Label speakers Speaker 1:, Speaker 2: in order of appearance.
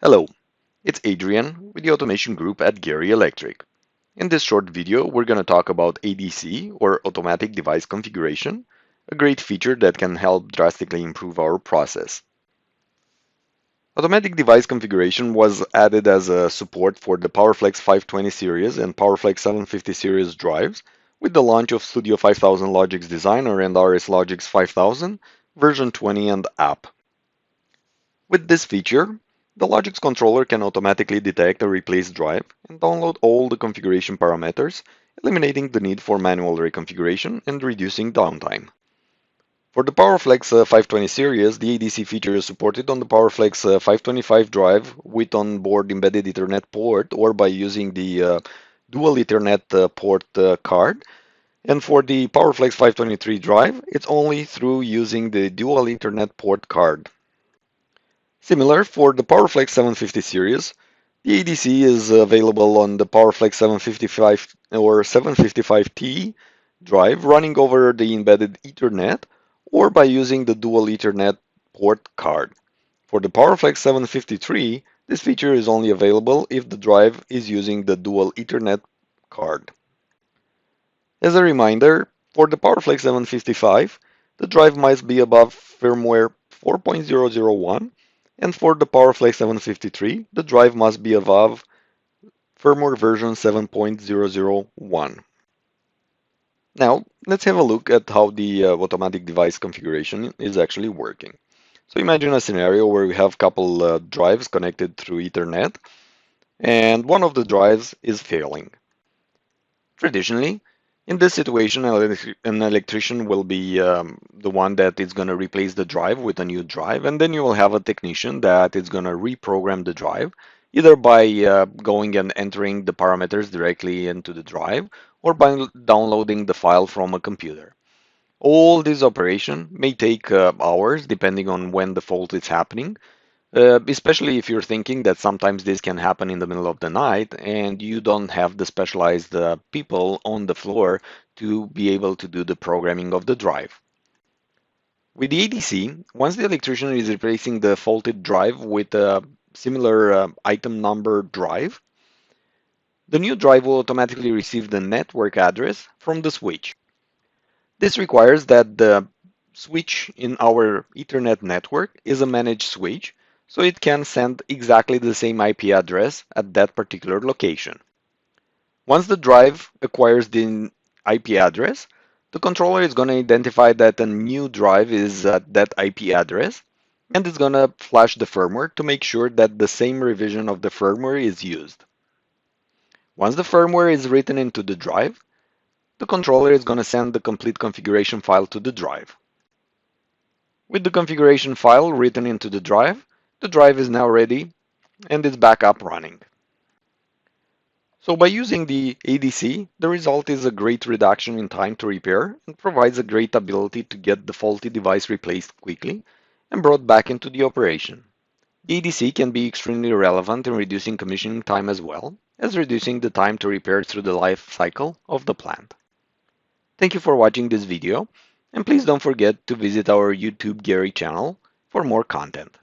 Speaker 1: Hello, it's Adrian with the automation group at Gerrie Electric. In this short video, we're going to talk about ADC, or Automatic Device Configuration, a great feature that can help drastically improve our process. Automatic device configuration was added as a support for the PowerFlex 520 series and PowerFlex 750 series drives with the launch of Studio 5000 Logix Designer and RS Logix 5000 version 20 and app. With this feature, the Logix controller can automatically detect a replaced drive and download all the configuration parameters, eliminating the need for manual reconfiguration and reducing downtime. For the PowerFlex 520 series, the ADC feature is supported on the PowerFlex 525 drive with on-board embedded Ethernet port or by using the dual Ethernet port card. And for the PowerFlex 523 drive, it's only through using the dual Ethernet port card. Similar for the PowerFlex 750 series, the ADC is available on the PowerFlex 755 or 755T drive running over the embedded Ethernet or by using the dual Ethernet port card. For the PowerFlex 753, this feature is only available if the drive is using the dual Ethernet card. As a reminder, for the PowerFlex 755, the drive must be above firmware 4.001, and for the PowerFlex 753, the drive must be above firmware version 7.001. Now, let's have a look at how the automatic device configuration is actually working. So imagine a scenario where we have a couple drives connected through Ethernet, and one of the drives is failing. Traditionally, in this situation, an electrician will be the one that is going to replace the drive with a new drive, and then you will have a technician that is going to reprogram the drive, either by going and entering the parameters directly into the drive or by downloading the file from a computer. All this operation may take hours depending on when the fault is happening, especially if you're thinking that sometimes this can happen in the middle of the night and you don't have the specialized people on the floor to be able to do the programming of the drive. With the ADC, once the electrician is replacing the faulted drive with a similar item number drive, the new drive will automatically receive the network address from the switch. This requires that the switch in our Ethernet network is a managed switch, so it can send exactly the same IP address at that particular location. Once the drive acquires the IP address, the controller is going to identify that a new drive is at that IP address, and it's going to flash the firmware to make sure that the same revision of the firmware is used. Once the firmware is written into the drive, the controller is going to send the complete configuration file to the drive. With the configuration file written into the drive is now ready and it's back up running. So by using the ADC, the result is a great reduction in time to repair and provides a great ability to get the faulty device replaced quickly and brought back into the operation. The ADC can be extremely relevant in reducing commissioning time as well as reducing the time to repair through the life cycle of the plant. Thank you for watching this video, and please don't forget to visit our YouTube Gerrie channel for more content.